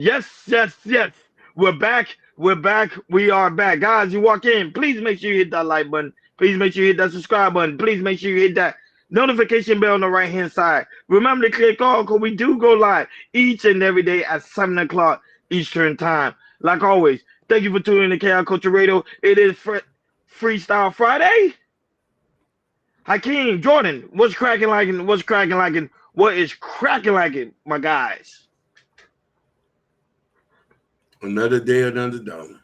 Yes, yes, yes. We're back. We're back. We are back. Guys, you walk in. Please make sure you hit that like button. Please make sure you hit that subscribe button. Please make sure you hit that notification bell on the right hand side. Remember to click all because we do go live each and every day at 7 o'clock Eastern Time. Like always, thank you for tuning in to KI Culture Radio. It is Freestyle Friday. Hakeem, Jordan, what's cracking like? What's cracking like? What is cracking like, my guys? Another day, another dollar.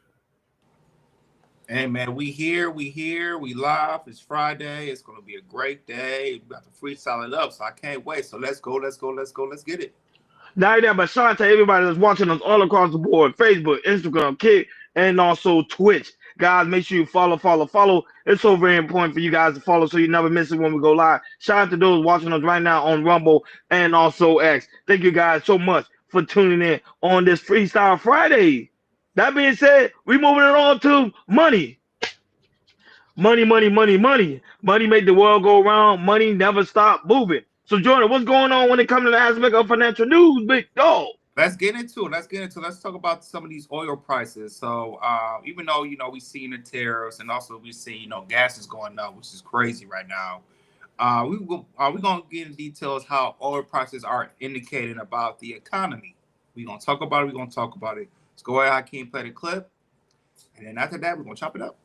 Hey man, we here, we live. It's Friday. It's gonna be a great day. We got to freestyle it up, so I can't wait. So let's go, let's get it. Not that, but shout out to everybody that's watching us all across the board: Facebook, Instagram, Kick, and also Twitch. Guys, make sure you follow. It's so very important for you guys to follow so you never miss it when we go live. Shout out to those watching us right now on Rumble and also X. Thank you guys so much for tuning in on this Freestyle Friday. That being said, we moving it on to money. Money make the world go round. Money never stop moving. So Jordan, what's going on when it comes to the aspect of financial news, big dog? Let's get into it. Let's talk about some of these oil prices. So even though we see the tariffs and also we see gas is going up, which is crazy right now. We're gonna get into details how oil prices are indicating about the economy. We're gonna talk about it. Let's go ahead, Hakeem, play the clip, and then after that, we're gonna chop it up.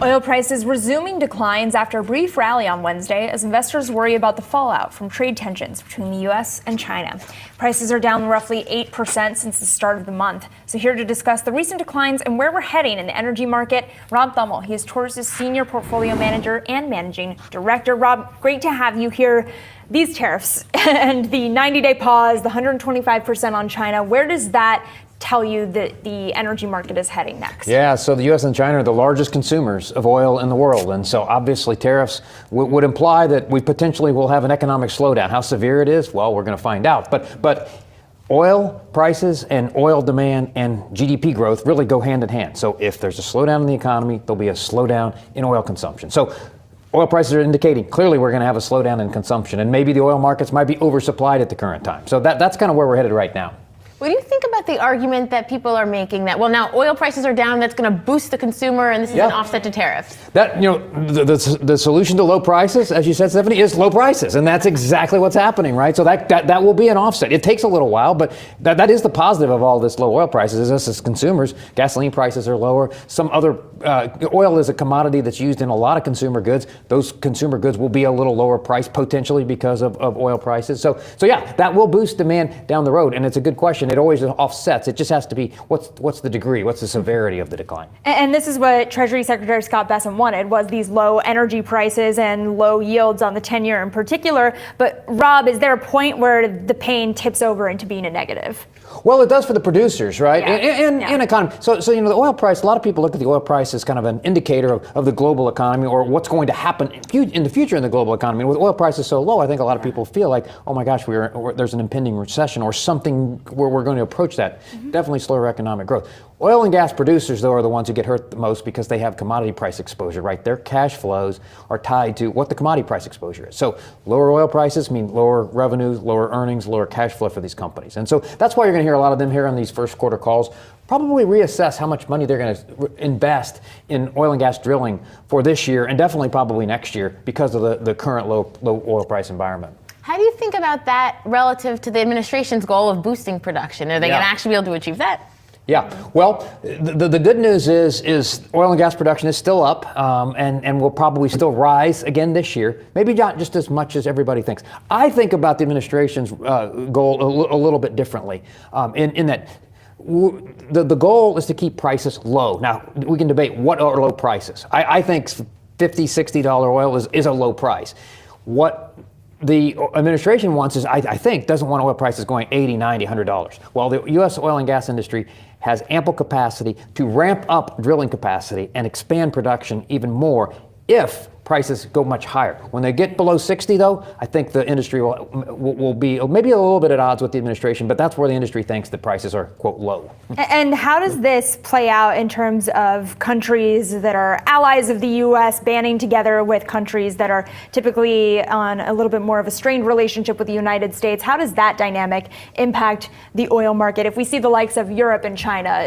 Oil prices resuming declines after a brief rally on Wednesday as investors worry about the fallout from trade tensions between the U.S. and China. Prices are down roughly 8% since the start of the month. So here to discuss the recent declines and where we're heading in the energy market, Rob Thummel. He is Taurus's senior portfolio manager and managing director. Rob, great to have you here. These tariffs and the 90-day pause, the 125% on China, where does that tell you that the energy market is heading next? Yeah, so the U.S. and China are the largest consumers of oil in the world. And so obviously tariffs would imply that we potentially will have an economic slowdown. How severe it is? Well, we're going to find out. But oil prices and oil demand and GDP growth really go hand in hand. So if there's a slowdown in the economy, there'll be a slowdown in oil consumption. So oil prices are indicating clearly we're going to have a slowdown in consumption. And maybe the oil markets might be oversupplied at the current time. So that's kind of where we're headed right now. What do you think about the argument that people are making that, well, now oil prices are down, that's going to boost the consumer, and this is an offset to tariffs? That, the solution to low prices, as you said, Stephanie, is low prices. And that's exactly what's happening, right? So that will be an offset. It takes a little while, but that is the positive of all this low oil prices. Is us as consumers, gasoline prices are lower. Some other, oil is a commodity that's used in a lot of consumer goods. Those consumer goods will be a little lower price potentially because of oil prices. So yeah, that will boost demand down the road. And it's a good question. It always offsets. It just has to be what's the degree, what's the severity of the decline. And this is what Treasury Secretary Scott Bessent wanted, was these low energy prices and low yields on the 10-year in particular. But Rob, is there a point where the pain tips over into being a negative? Well, it does for the producers, right? Yeah. And economy. So the oil price, a lot of people look at the oil price as kind of an indicator of the global economy or what's going to happen in the future in the global economy. And with oil prices so low, I think a lot of people feel like, oh my gosh, there's an impending recession or something where we're going to approach that. Mm-hmm. Definitely slower economic growth. Oil and gas producers, though, are the ones who get hurt the most because they have commodity price exposure, right? Their cash flows are tied to what the commodity price exposure is. So lower oil prices mean lower revenues, lower earnings, lower cash flow for these companies. And so that's why you're going to hear a lot of them here on these first quarter calls probably reassess how much money they're going to invest in oil and gas drilling for this year and definitely probably next year because of the current low oil price environment. How do you think about that relative to the administration's goal of boosting production? Are they going to actually be able to achieve that? Yeah, well, the good news is oil and gas production is still up and will probably still rise again this year. Maybe not just as much as everybody thinks. I think about the administration's goal a little bit differently in that the goal is to keep prices low. Now, we can debate what are low prices. I think $50, $60 oil is a low price. What the administration wants is, I think, doesn't want oil prices going $80, $90, $100. Well, the U.S. oil and gas industry has ample capacity to ramp up drilling capacity and expand production even more if prices go much higher. When they get below 60, though, I think the industry will be maybe a little bit at odds with the administration, but that's where the industry thinks the prices are, quote, low. And how does this play out in terms of countries that are allies of the U.S. banding together with countries that are typically on a little bit more of a strained relationship with the United States? How does that dynamic impact the oil market? If we see the likes of Europe and China,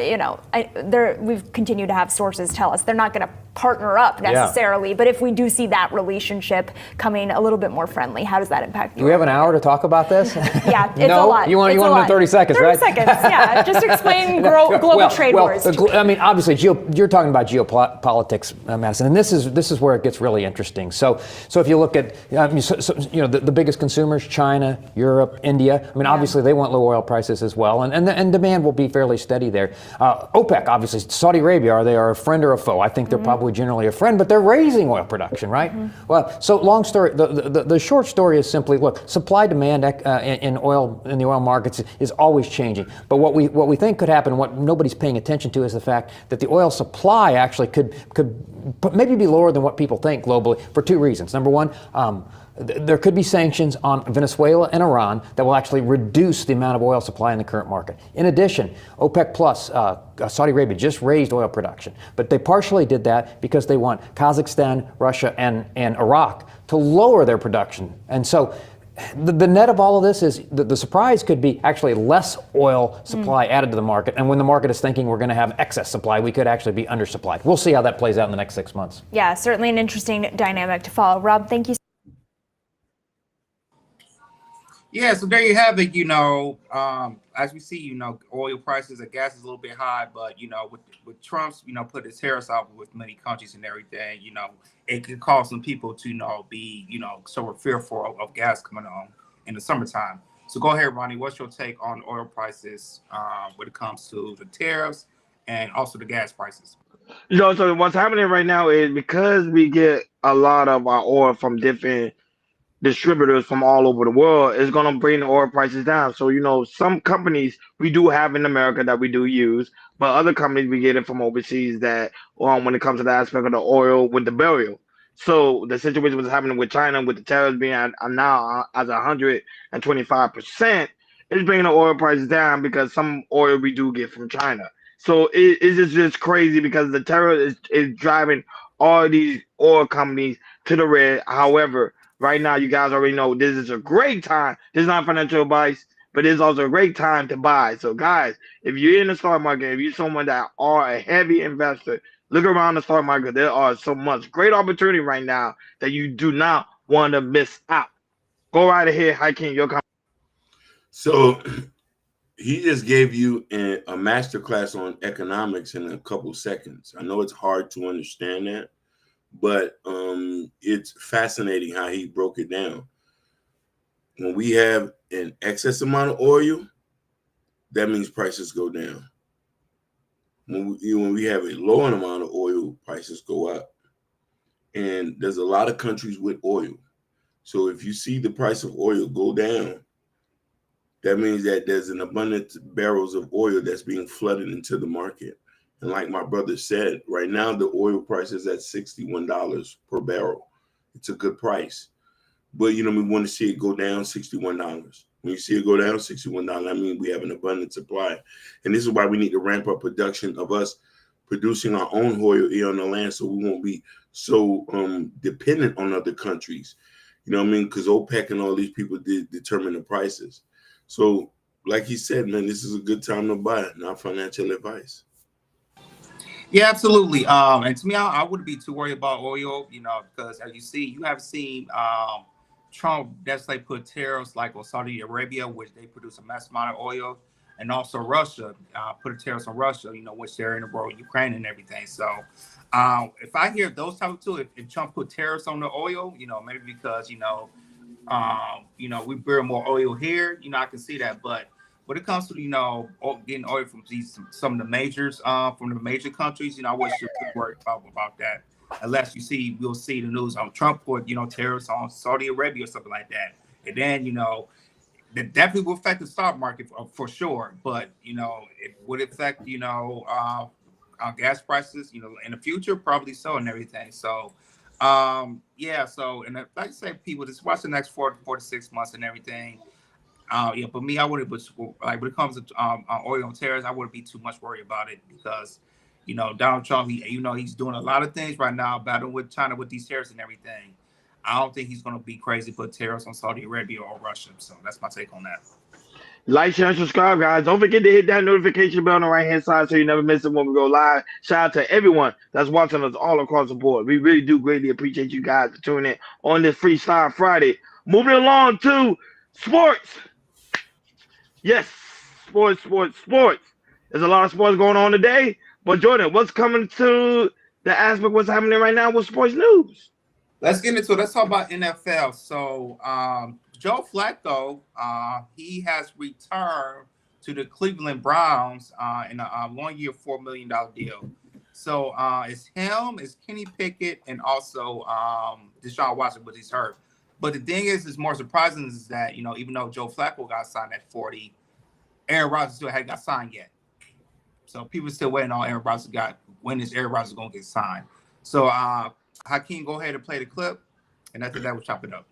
we've continued to have sources tell us they're not going to partner up necessarily, but if we do see that relationship coming a little bit more friendly, how does that impact you? Do we have an hour to talk about this? Yeah, it's no? a lot. You want 30 seconds, 30 right? 30 seconds, yeah. Just explain global trade wars. I mean, obviously, you're talking about geopolitics, Madison, and this is where it gets really interesting. So if you look at, the biggest consumers, China, Europe, India. I mean, obviously, they want low oil prices as well, and demand will be fairly steady there. OPEC, obviously, Saudi Arabia, are they a friend or a foe? I think they're probably generally a friend, but they're raising oil production, right? Well, so long story. The short story is simply, look, supply demand in the oil markets is always changing. But what we think could happen, what nobody's paying attention to, is the fact that the oil supply actually could maybe be lower than what people think globally for two reasons. Number one, there could be sanctions on Venezuela and Iran that will actually reduce the amount of oil supply in the current market. In addition, OPEC Plus, Saudi Arabia just raised oil production, but they partially did that because they want Kazakhstan, Russia, and Iraq to lower their production. And so the net of all of this is the surprise could be actually less oil supply added to the market. And when the market is thinking we're going to have excess supply, we could actually be undersupplied. We'll see how that plays out in the next 6 months. Yeah, certainly an interesting dynamic to follow. Rob, thank you. Yeah, so there you have it. As we see, oil prices and gas is a little bit high, but with Trump's, put his tariffs out with many countries and everything, it could cause some people to, be, sort of fearful of gas coming on in the summertime. So go ahead, Ronnie. What's your take on oil prices when it comes to the tariffs and also the gas prices? So what's happening right now is because we get a lot of our oil from different distributors from all over the world, is going to bring the oil prices down. So, some companies we do have in America that we do use, but other companies we get it from overseas that, when it comes to the aspect of the oil with the burial. So the situation was happening with China with the tariffs being now as 125%, it's bringing the oil prices down because some oil we do get from China. So it's just crazy because the tariff is driving all these oil companies to the red. However, right now, you guys already know this is a great time. This is not financial advice, but it's also a great time to buy. So, guys, if you're in the stock market, if you're someone that are a heavy investor, look around the stock market. There are so much great opportunity right now that you do not want to miss out. Go right ahead, Hakeem. Your comment. So he just gave you a master class on economics in a couple seconds. I know it's hard to understand that, but it's fascinating how he broke it down. When we have an excess amount of oil, that means prices go down. When we have a low amount of oil, prices go up. And there's a lot of countries with oil. So if you see the price of oil go down, that means that there's an abundance of barrels of oil that's being flooded into the market. And like my brother said, right now the oil price is at $61 per barrel. It's a good price. But, we want to see it go down $61. When you see it go down $61, I mean, we have an abundant supply. And this is why we need to ramp up production of us producing our own oil here on the land so we won't be so dependent on other countries. You know what I mean? Because OPEC and all these people determine the prices. So like he said, man, this is a good time to buy, not financial advice. Yeah, absolutely. And to me, I wouldn't be too worried about oil, because as you see, you have seen Trump definitely put tariffs like on Saudi Arabia, which they produce a mass amount of oil, and also Russia put a tariffs on Russia, which they're in the war with Ukraine and everything. So if I hear those type of two, if Trump put tariffs on the oil, maybe because we burn more oil here, I can see that, but when it comes to getting oil from some of the majors from the major countries, I wouldn't worry about that unless we'll see the news on Trump put tariffs on Saudi Arabia or something like that, and then that definitely will affect the stock market for sure. But it would affect gas prices in the future, probably so, and everything. So Yeah. So, and like I say, people just watch the next 4 to 6 months and everything. Yeah, but me, I wouldn't. Like when it comes to oil and tariffs, I wouldn't be too much worried about it because, Donald Trump, he's doing a lot of things right now, battling with China with these tariffs and everything. I don't think he's going to be crazy to put tariffs on Saudi Arabia or Russia. So that's my take on that. Like, share, and subscribe, guys. Don't forget to hit that notification bell on the right-hand side so you never miss it when we go live. Shout out to everyone that's watching us all across the board. We really do greatly appreciate you guys for tuning in on this Freestyle Friday. Moving along to sports. Yes, sports. There's a lot of sports going on today. But, Jordan, what's coming to the aspect what's happening right now with sports news? Let's get into it. Let's talk about NFL. So, Joe Flacco, he has returned to the Cleveland Browns in a 1 year, $4 million deal. So it's him, it's Kenny Pickett, and also Deshaun Watson, but he's hurt. But the thing is more surprising is that, even though Joe Flacco got signed at 40, Aaron Rodgers still hadn't got signed yet. So people still waiting on Aaron Rodgers when is Aaron Rodgers going to get signed. So Hakeem, go ahead and play the clip, and after that, we'll chop it up.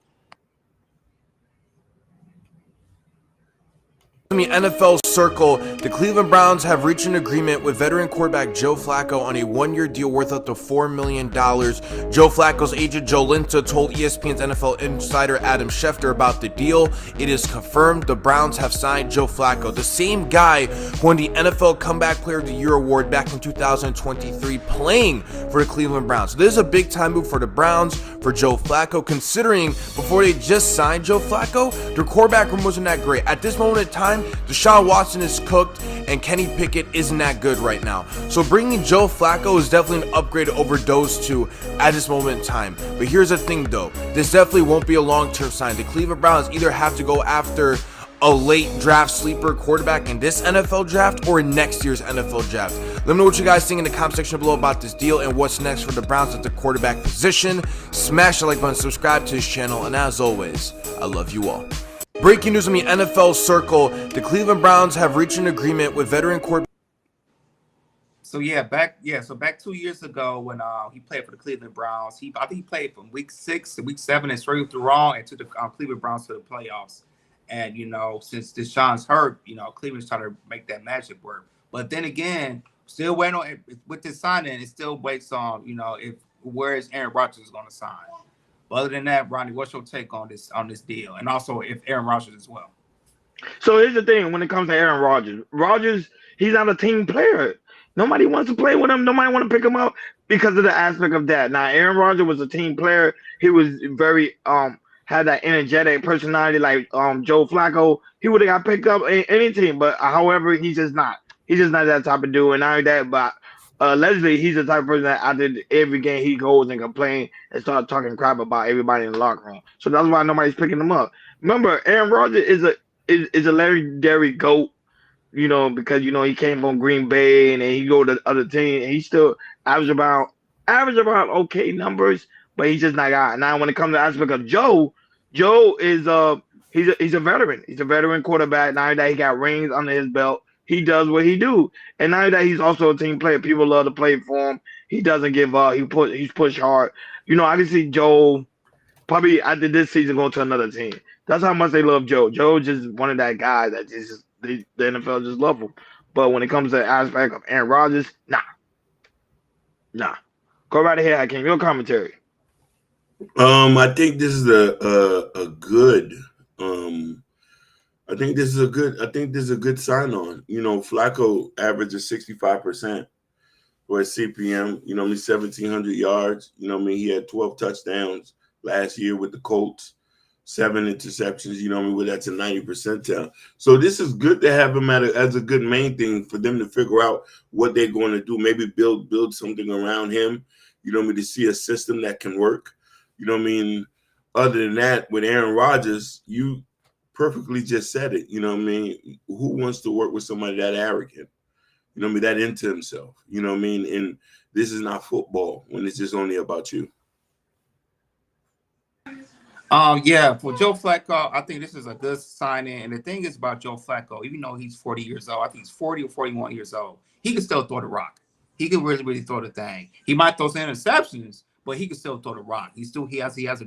In the NFL circle, the Cleveland Browns have reached an agreement with veteran quarterback Joe Flacco on a 1 year deal worth up to $4 million. Joe Flacco's agent Joe Linta told ESPN's NFL insider Adam Schefter about the deal. It is confirmed the Browns have signed Joe Flacco, the same guy who won the NFL Comeback Player of the Year award back in 2023, playing for the Cleveland Browns. So this is a big time move for the Browns, for Joe Flacco, considering before they just signed Joe Flacco, their quarterback room wasn't that great. At this moment in time, Deshaun Watson is cooked and Kenny Pickett isn't that good right now. So bringing Joe Flacco is definitely an upgrade over those two at this moment in time. But here's the thing though, this definitely won't be a long-term sign. The Cleveland Browns either have to go after a late draft sleeper quarterback in this NFL draft or in next year's NFL draft. Let me know what you guys think in the comment section below about this deal and what's next for the Browns at the quarterback position. Smash the like button, subscribe to this channel, and as always, I love you all. Breaking news on the NFL circle, the Cleveland Browns have reached an agreement with veteran quarterback. So back 2 years ago when he played for the Cleveland Browns, I think he played from week 6 to week 7 and straight through wrong and took the Cleveland Browns to the playoffs. And since Deshaun's hurt, Cleveland's trying to make that magic work. But then again, still waiting on with this signing, it still waits on where is Aaron Rodgers going to sign. But other than that, Ronnie, what's your take on this deal, and also if Aaron Rodgers as well? So here's the thing: when it comes to Aaron Rodgers, he's not a team player. Nobody wants to play with him. Nobody want to pick him up because of the aspect of that. Now, Aaron Rodgers was a team player. He was very had that energetic personality like Joe Flacco. He would have got picked up in any team, but however, he's just not. He's just not that type of dude. And not only that, but Leslie, he's the type of person that after every game he goes and complain and start talking crap about everybody in the locker room. So that's why nobody's picking him up. Remember, Aaron Rodgers is a legendary GOAT, because he came from Green Bay and then he go to the other team and he still average about okay numbers, but he's just not got. Now when it comes to the aspect of Joe is he's a veteran. He's a veteran quarterback. Now that he got rings under his belt, he does what he do. And now that he's also a team player, people love to play for him. He doesn't give up. He's pushed hard. I can see Joe probably after this season going to another team. That's how much they love Joe. Joe just one of that guys that just the NFL just love him. But when it comes to the aspect of Aaron Rodgers, nah. Go right ahead, Hakeem. Your commentary. I think this is a good. I think this is a good sign on. Flacco averages 65% for his CPM. 1,700 yards. He had 12 touchdowns last year with the Colts, 7 interceptions. That's a 90 percentile. So this is good to have him as a good main thing for them to figure out what they're going to do. Maybe build something around him. To see a system that can work. Other than that, with Aaron Rodgers, you perfectly just said it. Who wants to work with somebody that arrogant? That into himself. And this is not football when it's just only about you. For Joe Flacco, I think this is a good signing. And the thing is about Joe Flacco, even though he's 40 years old, I think he's 40 or 41 years old, he can still throw the rock. He can really, really throw the thing. He might throw some interceptions, but he can still throw the rock. He has a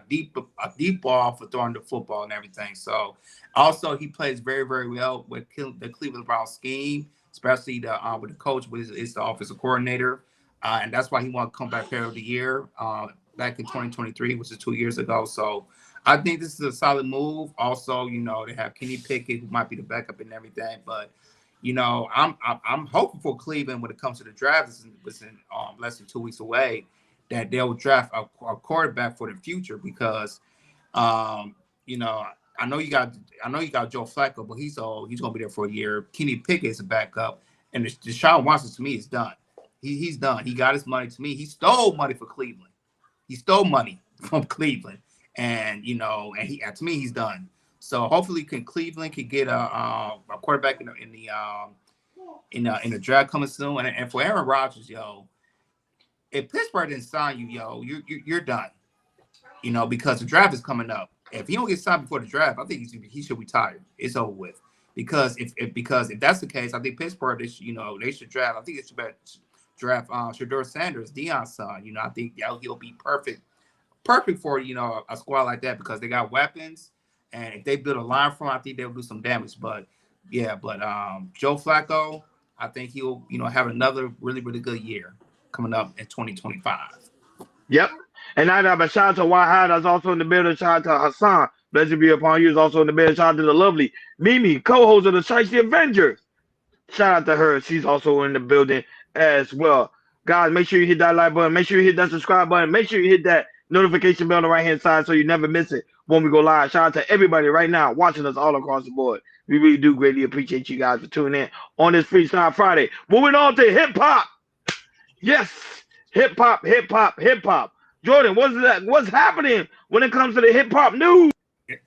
deep ball for throwing the football and everything. So also he plays very, very well with the Cleveland Browns scheme, especially with the coach, which is the offensive coordinator, and that's why he won comeback player of the year back in 2023, which is 2 years ago. So I think this is a solid move. Also, they have Kenny Pickett, who might be the backup and everything, but I'm hoping for Cleveland when it comes to the draft. It's in less than 2 weeks away, that they'll draft a quarterback for the future because, I know you got Joe Flacco, but he's going to be there for a year. Kenny Pickett is a backup, and Deshaun Watson to me is done. He's done. He got his money. To me, he stole money for Cleveland. He stole money from Cleveland, and to me he's done. So hopefully, Cleveland can get a quarterback in the draft coming soon. And for Aaron Rodgers, if Pittsburgh didn't sign you, you're done. Because the draft is coming up. If he don't get signed before the draft, I think he should retire. It's over with. Because if that's the case, I think Pittsburgh they should draft. I think they should draft Shedeur Sanders, Deion's son. I think he'll be perfect for a squad like that because they got weapons. And if they build a line from, I think they'll do some damage. But Joe Flacco, I think he'll have another really, really good year coming up in 2025. Yep. And I have a shout out to Wahad that's also in the building. Shout out to Hassan. Blessed be upon you is also in the building. Shout out to the lovely Mimi, co-host of the Shiesty Avengers. Shout out to her. She's also in the building as well. Guys, make sure you hit that like button. Make sure you hit that subscribe button. Make sure you hit that notification bell on the right-hand side so you never miss it when we go live. Shout out to everybody right now watching us all across the board. We really do greatly appreciate you guys for tuning in on this Freestyle Friday. Moving on to hip-hop. Yes, hip-hop, hip-hop, hip-hop. Jordan, what's happening when it comes to the hip-hop news?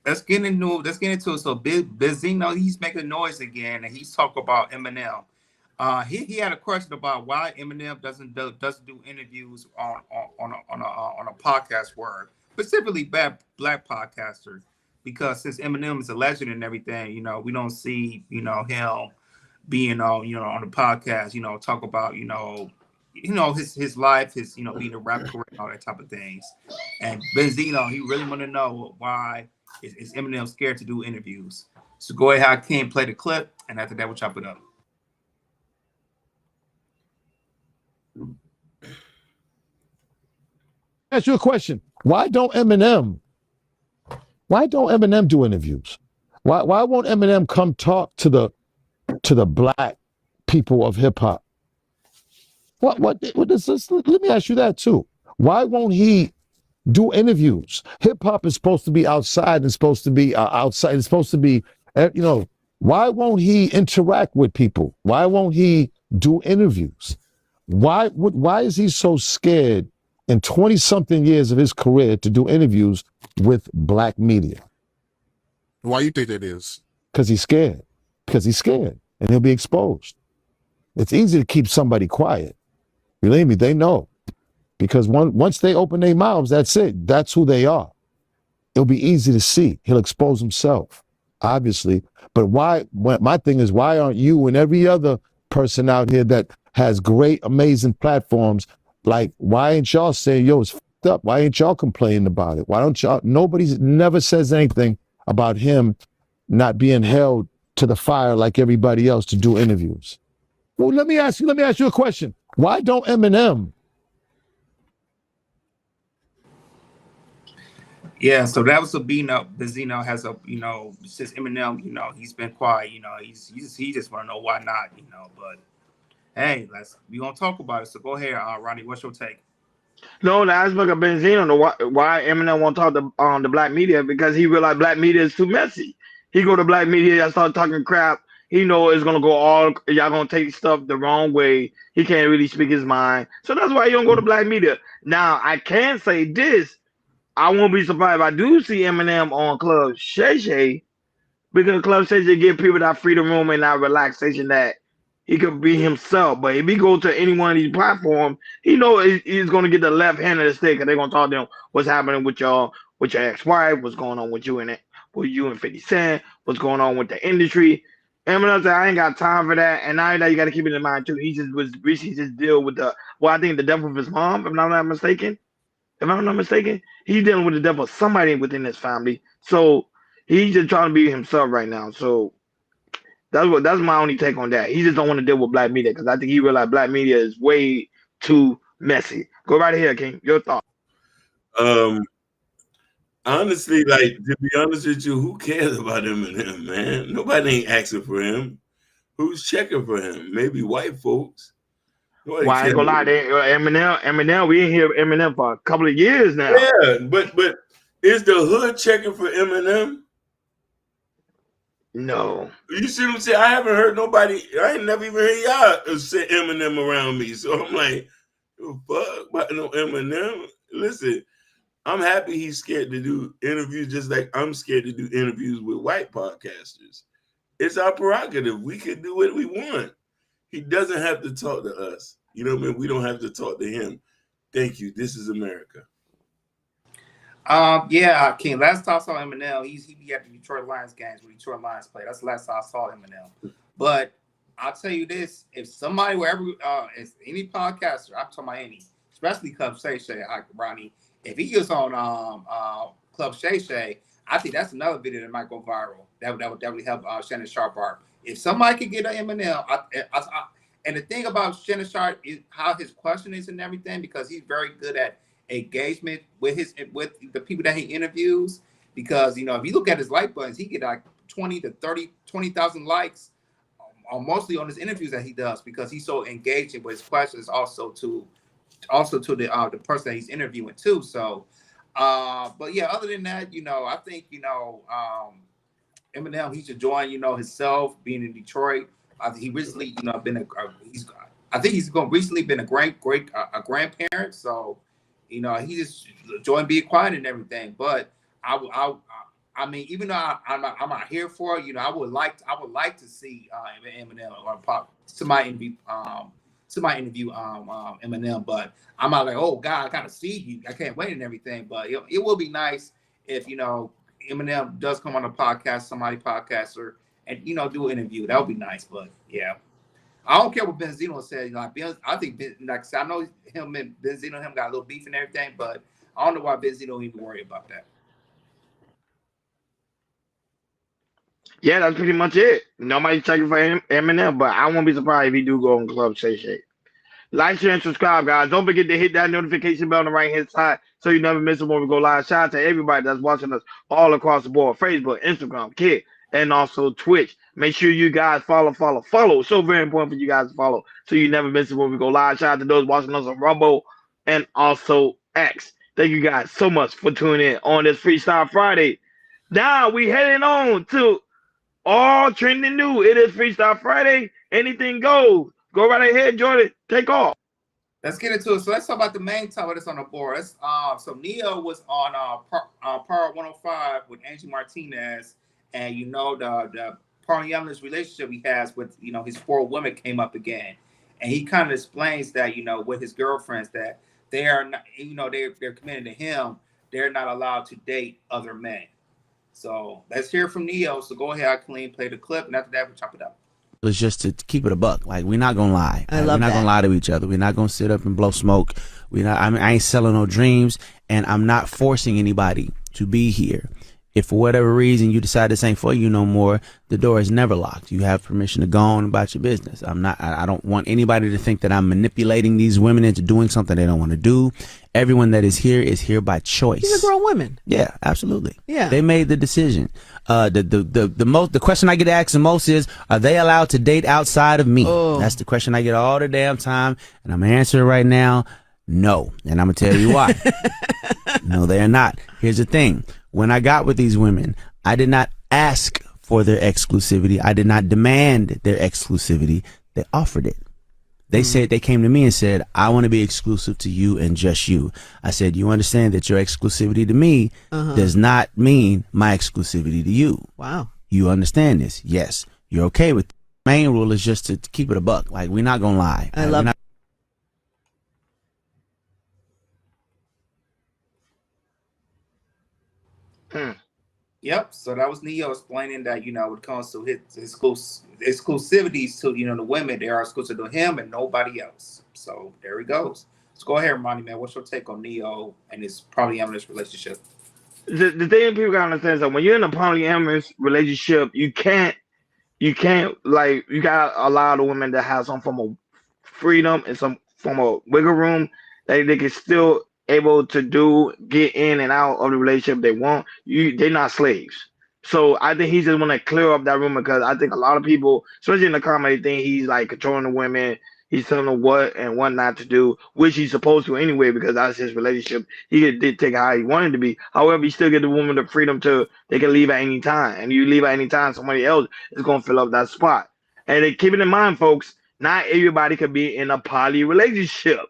Let's get into it. So Benzino, he's making noise again, and he's talking about Eminem. He had a question about why Eminem doesn't do interviews on a podcast word, specifically black podcasters, because since Eminem is a legend and everything, we don't see him being on the podcast, talk about his life, his being a rapper and all that type of things. And Benzino, he really want to know why is Eminem scared to do interviews. So go ahead, Hakeem, play the clip, and after that we'll chop it up. Ask you a question. Why don't Eminem do interviews? Why won't Eminem come talk to the black people of hip hop? What is this? Let me ask you that too. Why won't he do interviews? Hip hop is supposed to be outside and supposed to be outside. It's supposed to be, why won't he interact with people? Why won't he do interviews? Why is he so scared in 20-something years of his career to do interviews with black media? Why you think that is? Because he's scared. Because he's scared, and he'll be exposed. It's easy to keep somebody quiet. Believe me, they know. Because once they open their mouths, that's it. That's who they are. It'll be easy to see. He'll expose himself, obviously. But my thing is, why aren't you and every other person out here that has great, amazing platforms, like, why ain't y'all saying, yo, it's fucked up? Why ain't y'all complaining about it? Why don't y'all, never says anything about him not being held to the fire like everybody else to do interviews? Well, let me ask you a question. Why don't Eminem? Yeah, so that was a Benzino has a, since Eminem, he's been quiet, he just want to know why not, but hey, we gonna talk about it. So go ahead, Ronnie. What's your take? No, the aspect of Benzino, why Eminem won't talk to the black media, because he realized black media is too messy. He go to black media and start talking crap. He know it's gonna go y'all gonna take stuff the wrong way. He can't really speak his mind, so that's why he don't go to black media. Now I can say this: I won't be surprised if I do see Eminem on Club Shay Shay, because Club Shay Shay give people that freedom room and that relaxation that he could be himself. But if he go to any one of these platforms, he know he's going to get the left hand of the stick, and they're going to talk to him what's happening with your ex-wife, what's going on with you and 50 Cent, what's going on with the industry. Eminem said, I ain't got time for that. And now that you got to keep it in mind too. He just was recently just deal with I think the death of his mom, if I'm not mistaken. If I'm not mistaken, he's dealing with the death of somebody within his family. So he's just trying to be himself right now. So that's my only take on that. He just don't want to deal with black media because I think he realized black media is way too messy. Go right ahead, King. Your thought. Honestly, like, to be honest with you, who cares about Eminem, man? Nobody ain't asking for him. Who's checking for him? Maybe white folks. Nobody Why I ain't cares. gonna lie, Eminem, we ain't hear Eminem for a couple of years now. Yeah, but is the hood checking for Eminem? No. You see what I'm saying? I haven't heard nobody. I ain't never even heard y'all say Eminem around me. So I'm like, fuck about no Eminem. Listen, I'm happy he's scared to do interviews, just like I'm scared to do interviews with white podcasters. It's our prerogative. We can do what we want. He doesn't have to talk to us. You know what I mean? We don't have to talk to him. Thank you. This is America. Yeah, King. Last time I saw Eminem, he be at the Detroit Lions games where Detroit Lions play. That's the last time I saw Eminem. But I'll tell you this: if somebody, wherever, if any podcaster, I'm talking about any, especially Club Shay Shay, Ronnie, if he gets on Club Shay Shay, I think that's another video that might go viral. That would definitely help Shannon Sharpe. If somebody could get an Eminem, and the thing about Shannon Sharpe is how his question is and everything, because he's very good at engagement with the people that he interviews. Because if you look at his like buttons, he get like 20,000 likes, mostly on his interviews that he does, because he's so engaging with his questions, also to the person that he's interviewing too. So, but yeah, other than that, I think Eminem, he should join himself being in Detroit. I think he recently he's recently been a grandparent. So he just enjoying being quiet and everything. But I mean, even though I'm not here for it, I would like to see Eminem or pop somebody interview Eminem. But I'm not like, oh God, I gotta see you. I can't wait and everything. But it will be nice if Eminem does come on a podcast, somebody podcaster, and do an interview. That would be nice. But yeah. I don't care what Benzino said. I think, I know him and Benzino got a little beef and everything, but I don't know why Benzino even worry about that. Yeah, that's pretty much it. Nobody's checking for Eminem, but I won't be surprised if he do go on Club Shay Shay. Like, share, and subscribe, guys. Don't forget to hit that notification bell on the right-hand side so you never miss it when we go live. Shout out to everybody that's watching us all across the board. Facebook, Instagram, Kick, and also Twitch. Make sure you guys follow. So very important for you guys to follow so you never miss it when we go live. Shout out to those watching us on Rumble and also X. Thank you guys so much for tuning in on this Freestyle Friday. Now we heading on to all trending new. It is Freestyle Friday. Anything goes. Go right ahead, Jordan. Take off. Let's get into it. So let's talk about the main topic that's on the board. So Neo was on Power 105 with Angie Martinez, and the polyamorous relationship he has with his 4 women came up again, and he kind of explains that with his girlfriends that they are not, they're committed to him. They're not allowed to date other men. So let's hear from Neo. So go ahead, Clean, play the clip, and after that we chop it up. It's just to keep it a buck. Like, we're not gonna lie. I love We're not that. gonna lie to each other. We're not gonna sit up and blow smoke. I ain't selling no dreams, and I'm not forcing anybody to be here. If for whatever reason you decide this ain't for you no more, the door is never locked. You have permission to go on about your business. I don't want anybody to think that I'm manipulating these women into doing something they don't want to do. Everyone that is here by choice. These are grown women. Yeah, absolutely. Yeah. They made the decision. The question I get asked the most is, are they allowed to date outside of me? Oh. That's the question I get all the damn time, and I'm answering right now, no. And I'm gonna tell you why. No, they are not. Here's the thing. When I got with these women, I did not ask for their exclusivity. I did not demand their exclusivity. They offered it. They said, they came to me and said, I want to be exclusive to you and just you. I said, you understand that your exclusivity to me does not mean my exclusivity to you. Wow. You understand this? Yes. You're okay with it. Main rule is just to keep it a buck. Like, we're not going to lie. I love Yep. So that was Neo explaining that, when it comes to his exclusivities to, the women, they are exclusive to him and nobody else. So there he goes. So go ahead, Monty, man. What's your take on Neo and his polyamorous relationship? The thing people gotta understand is that when you're in a polyamorous relationship, you can't like you gotta allow the women to have some form of freedom and some form of wiggle room that they can still able to get in and out of the relationship they want. They're not slaves. So I think he just want to clear up that room because I think a lot of people, especially in the comedy thing, he's like controlling the women. He's telling them what and what not to do, which he's supposed to anyway because that's his relationship. He could dictate how he wanted to be. However, he still get the woman the freedom to they can leave at any time, and you leave at any time, somebody else is gonna fill up that spot. And then keep it in mind, folks, not everybody could be in a poly relationship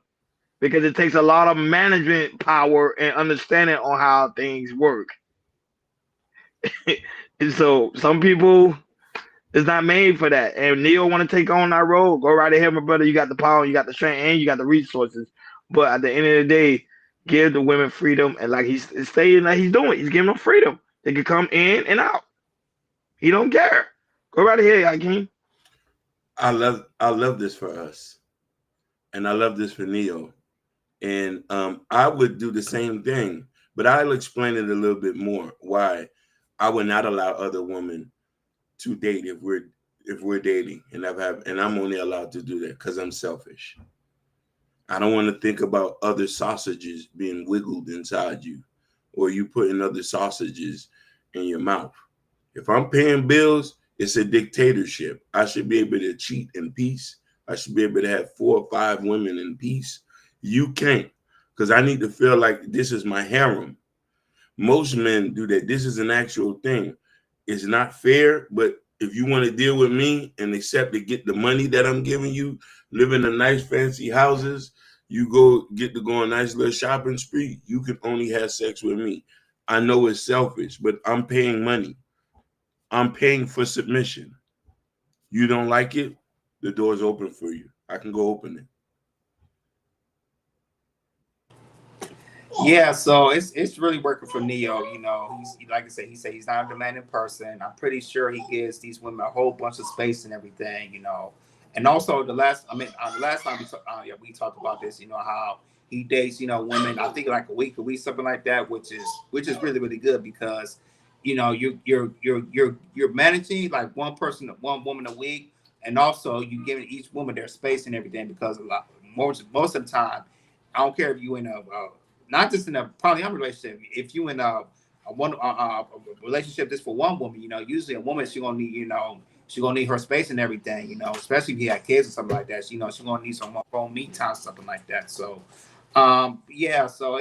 because it takes a lot of management power and understanding on how things work. And so some people it's not made for that. And Neo want to take on that role. Go right ahead, my brother. You got the power, you got the strength, and you got the resources. But at the end of the day, give the women freedom. And like he's saying that he's doing, he's giving them freedom. They can come in and out. He don't care. Go right ahead, Hakeem. I love this for us. And I love this for Neo. And I would do the same thing. But I'll explain it a little bit more why I would not allow other women to date if we're dating, and I'm only allowed to do that because I'm selfish. I don't want to think about other sausages being wiggled inside you, or you putting other sausages in your mouth. If I'm paying bills, it's a dictatorship. I should be able to cheat in peace. I should be able to have 4 or 5 women in peace. You can't, because I need to feel like this is my harem. Most men do that. This is an actual thing. It's not fair, but if you want to deal with me and accept to get the money that I'm giving you, live in the nice fancy houses, you get to go on a nice little shopping spree, you can only have sex with me. I know it's selfish, but I'm paying money. I'm paying for submission. You don't like it? The door's open for you. I can go open it. Yeah, so it's really working for Neo. He's like I said, he's not a demanding person. I'm pretty sure he gives these women a whole bunch of space and everything. And also the last time we talked about this, how he dates, women. I think like a week, something like that, which is really, really good because, you're managing like one woman a week, and also you giving each woman their space and everything because most of the time, I don't care if you in a not just in a polyamorous relationship. If you in a relationship just for one woman, usually a woman she's gonna need her space and everything, especially if you have kids or something like that. She's gonna need some more me time, something like that. So, so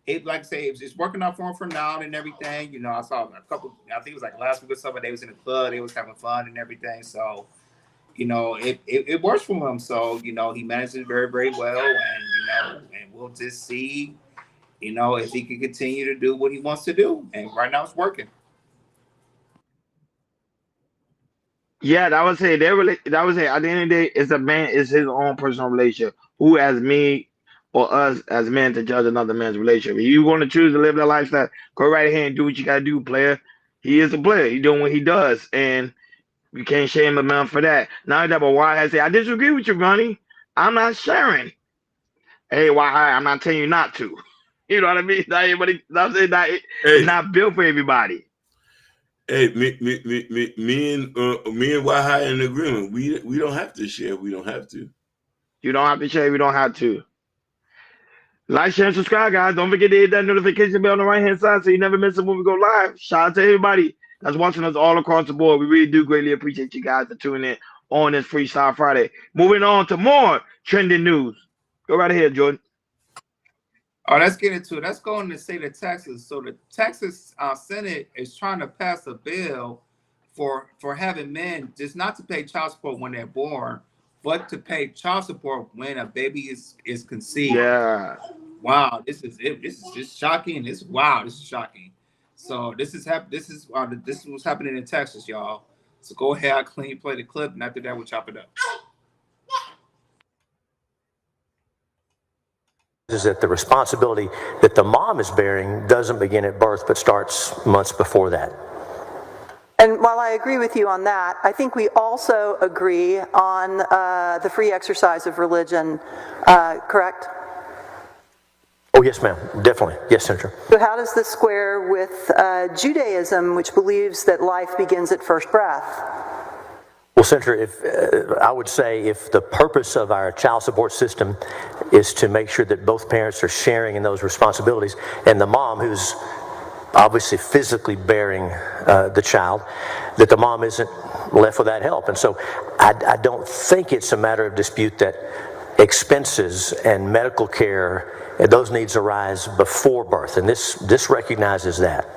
it like I say, it's working out for him for now and everything. I saw a couple. I think it was like last week or something. They was in the club. They was having fun and everything. So, it works for him. So, he manages it very, very well, and and we'll just see. If he can continue to do what he wants to do. And right now it's working. Yeah, that was it. That was it. At the end of the day, it's his own personal relationship. Who as me or us as men to judge another man's relationship? If you want to choose to live that lifestyle, go right ahead and do what you gotta do, player. He is a player. He's doing what he does. And you can't shame a man for that. Now that but why I say I disagree with you, Ronnie. I'm not sharing. Hey, why I'm not telling you not to. You know what I mean? Not everybody. I'm saying it's not built for everybody. Hey, me and Wahai in agreement. We don't have to share. We don't have to. You don't have to share. We don't have to. Like, share, and subscribe, guys. Don't forget to hit that notification bell on the right hand side so you never miss it when we go live. Shout out to everybody that's watching us all across the board. We really do greatly appreciate you guys for tuning in on this Freestyle Friday. Moving on to more trending news. Go right ahead, Jordan. Oh, let's get into it. Let's go into the state of Texas. So the Texas Senate is trying to pass a bill for having men just not to pay child support when they're born, but to pay child support when a baby is conceived. Yeah. Wow, this is just shocking. This is shocking. So this is what's happening in Texas, y'all. So go ahead, play the clip, and after that we'll chop it up. Is that the responsibility that the mom is bearing doesn't begin at birth but starts months before that. And while I agree with you on that, I think we also agree on the free exercise of religion, correct? Oh, yes, ma'am. Definitely. Yes, Senator. So how does this square with Judaism, which believes that life begins at first breath? Well, Senator, I would say if the purpose of our child support system is to make sure that both parents are sharing in those responsibilities, and the mom who's obviously physically bearing the child, that the mom isn't left without help. And so I don't think it's a matter of dispute that expenses and medical care, those needs arise before birth, and this recognizes that.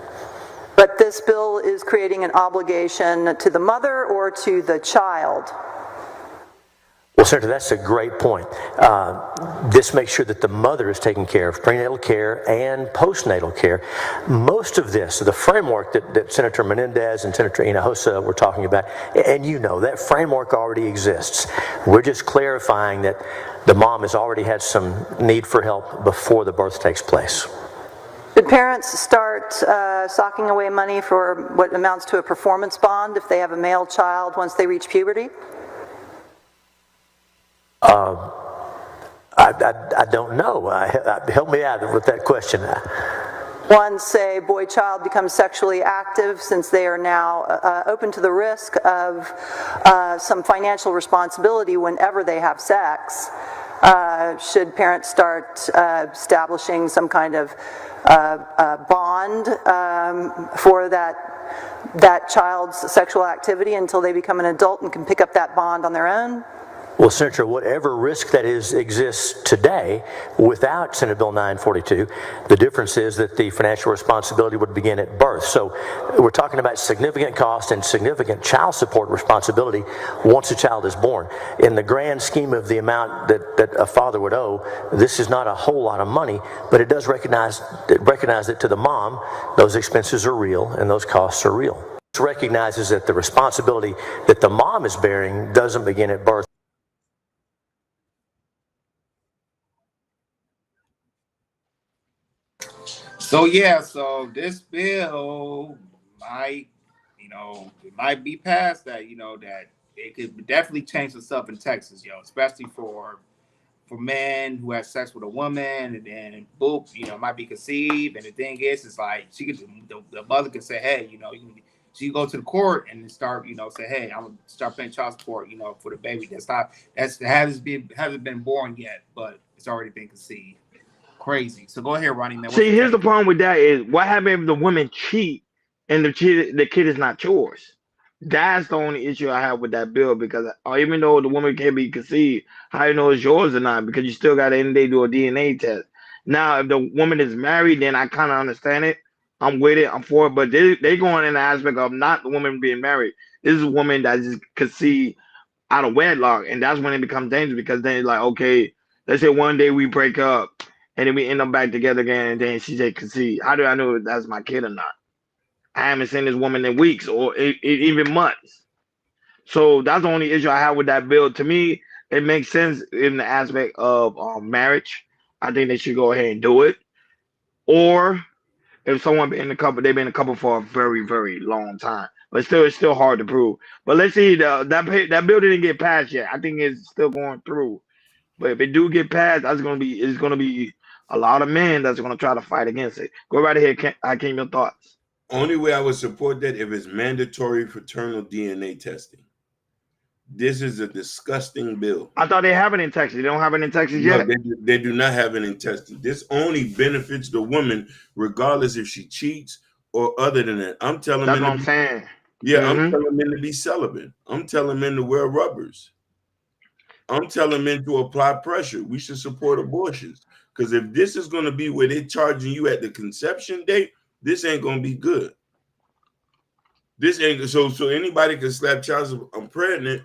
But this bill is creating an obligation to the mother or to the child? Well, Senator, that's a great point. This makes sure that the mother is taking care of prenatal care and postnatal care. Most of this, the framework that Senator Menendez and Senator Hinojosa were talking about, and you know, that framework already exists. We're just clarifying that the mom has already had some need for help before the birth takes place. Should parents start socking away money for what amounts to a performance bond if they have a male child once they reach puberty? I don't know. Help me out with that question. Once, say, boy child becomes sexually active, since they are now open to the risk of some financial responsibility whenever they have sex, should parents start establishing some kind of bond for that child's sexual activity until they become an adult and can pick up that bond on their own? Well, Senator, whatever risk that exists today without Senate Bill 942, the difference is that the financial responsibility would begin at birth. So we're talking about significant cost and significant child support responsibility once a child is born. In the grand scheme of the amount that a father would owe, this is not a whole lot of money, but it does recognize that to the mom, those expenses are real and those costs are real. It recognizes that the responsibility that the mom is bearing doesn't begin at birth. So yeah, so this bill might, it might be passed that, that it could definitely change the stuff in Texas, especially for men who have sex with a woman and then boop, it might be conceived. And the thing is, it's like the mother can say, hey, she go to the court and start, say, hey, I'm gonna start paying child support, for the baby hasn't been born yet, but it's already been conceived. Crazy. So go ahead, Ronnie. Man. See, here's the problem with that is what happens if the women cheat and the kid is not yours? That's the only issue I have with that bill, because even though the woman can be conceived, how you know it's yours or not? Because you still got to end of the day do a DNA test. Now, if the woman is married, then I kind of understand it. I'm with it. I'm for it. But they going in the aspect of not the woman being married. This is a woman that just conceived out of wedlock, and that's when it becomes dangerous, because then it's like, okay, let's say one day we break up. And then we end up back together again, and then she said, concede. How do I know if that's my kid or not? I haven't seen this woman in weeks or even months. So that's the only issue I have with that bill. To me, it makes sense in the aspect of marriage. I think they should go ahead and do it. Or if someone been in a couple, they've been in a couple for a very, very long time. But still, it's still hard to prove. But let's see, that bill didn't get passed yet. I think it's still going through. But if it do get passed, it's gonna be a lot of men that's gonna try to fight against it. Go right ahead, Hakeem, your thoughts. Only way I would support that if it's mandatory fraternal DNA testing. This is a disgusting bill. I thought they have it in Texas. They don't have it in Texas yet. No, they do not have it in Texas. This only benefits the woman, regardless if she cheats or other than that. I'm telling that's men. What I'm saying. Yeah, I'm telling men to be celibate. I'm telling men to wear rubbers. I'm telling men to apply pressure. We should support abortions. Because if this is going to be where they're charging you at the conception date, this ain't going to be good. This ain't so anybody can slap Charles. I'm pregnant.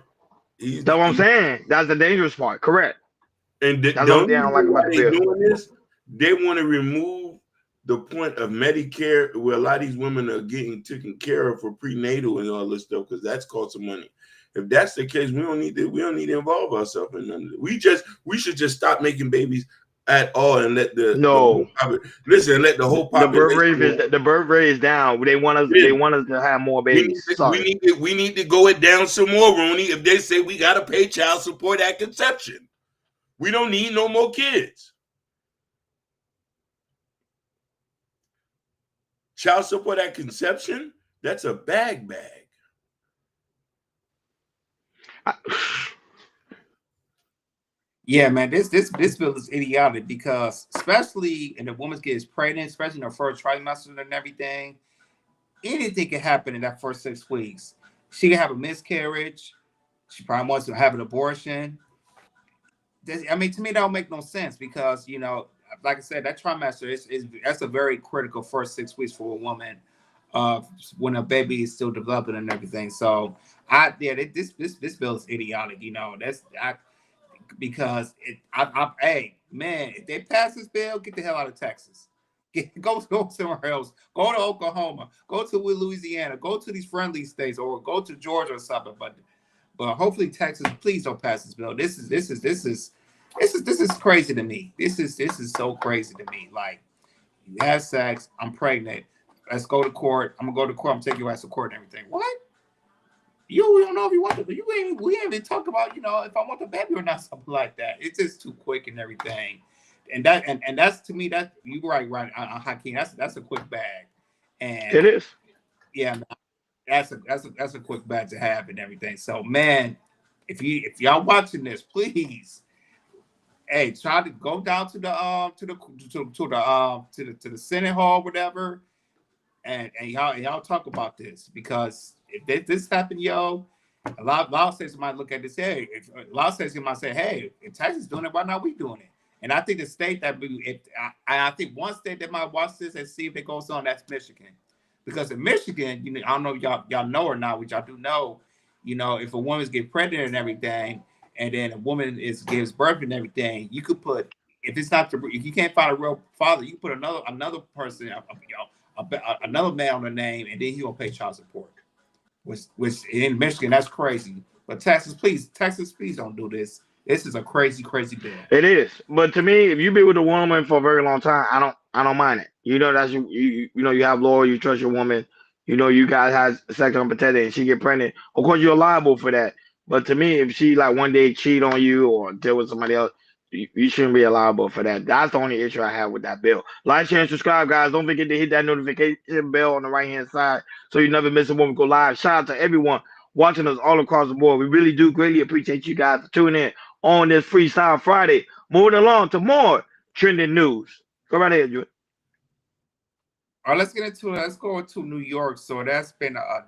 That's what I'm saying. That's the dangerous part. Correct. And that's what they don't like about the bill. Doing this, they want to remove the point of Medicare, where a lot of these women are getting taken care of for prenatal and all this stuff, because that's costing money. If that's the case, we don't need to involve ourselves in none of it. We should just stop making babies at all and let the let the whole The population. birth rate is down. They want us to have more babies. We need to go it down some more, Rooney. If they say we got to pay child support at conception, we don't need no more kids. Child support at conception, that's a bag. Yeah, man, this bill is idiotic because especially if a woman gets pregnant, especially in her first trimester and everything, anything can happen in that first 6 weeks. She can have a miscarriage. She probably wants to have an abortion. I mean, to me, that don't make no sense because, you know, like I said, that trimester that's a very critical first 6 weeks for a woman when a baby is still developing and everything. So, this bill is idiotic. You know, because hey, man, if they pass this bill, get the hell out of Texas. Go somewhere else. Go to Oklahoma. Go to Louisiana. Go to these friendly states, or go to Georgia or something. But hopefully Texas, please don't pass this bill. This is crazy to me. This is so crazy to me. Like, you have sex, I'm pregnant. Let's go to court. I'm gonna go to court. I'm taking your ass to court and everything. What? You don't know if you want to. We ain't even talk about, you know, if I want the baby or not, something like that. It's just too quick and everything. And that's, to me, that you right, Hakeem. That's a quick bag. And it is. Yeah, that's a quick bag to have and everything. So, man, if y'all watching this, please, hey, try to go down to the Senate hall, whatever, and y'all talk about this, because if this happened, yo, a lot of states might look at this. Hey, a lot of states might say, hey, if Texas doing it, why not we doing it? And I think the state I think one state that might watch this and see if it goes on, that's Michigan, because in Michigan, you know, I don't know if y'all know or not, which y'all do know, you know, if a woman's get pregnant and everything, and then a woman gives birth and everything, you could put, if you can't find a real father, you put another person, another man on the name, and then he gonna pay child support. Which in Michigan, that's crazy. But Texas, please don't do this. This is a crazy bill. It is. But to me, if you be with a woman for a very long time, I don't mind it. You know, that's you know, you have law, you trust your woman, you know, you guys have sex unprotected and she get pregnant. Of course, you're liable for that. But to me, if she like one day cheat on you or deal with somebody else, you shouldn't be liable for that. That's the only issue I have with that bill. Like, share, and subscribe, guys. Don't forget to hit that notification bell on the right-hand side so you never miss it when we go live. Shout out to everyone watching us all across the board. We really do greatly appreciate you guys for tuning in on this Freestyle Friday. Moving along to more trending news. Go right ahead, Drew. All right, let's go to New York. So that's been a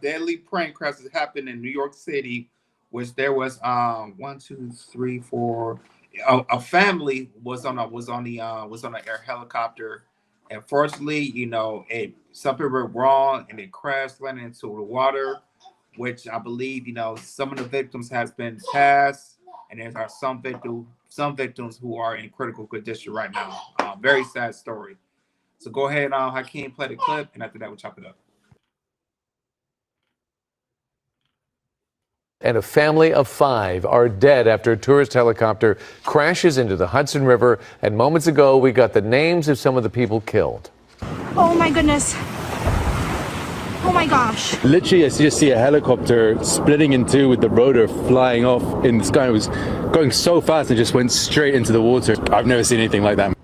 deadly plane crash that happened in New York City, which there was 1, 2, 3, 4. A family was on an air helicopter. Unfortunately, you know, something went wrong and it crashed, landed into the water, which I believe, you know, some of the victims has been passed, and there are some victims who are in critical condition right now. Very sad story. So go ahead, Hakeem, play the clip, and after that, we'll chop it up. And a family of 5 are dead after a tourist helicopter crashes into the Hudson River. And moments ago, we got the names of some of the people killed. Oh my goodness. Oh my gosh. Literally, I just see a helicopter splitting in two with the rotor flying off in the sky. It was going so fast and just went straight into the water. I've never seen anything like that.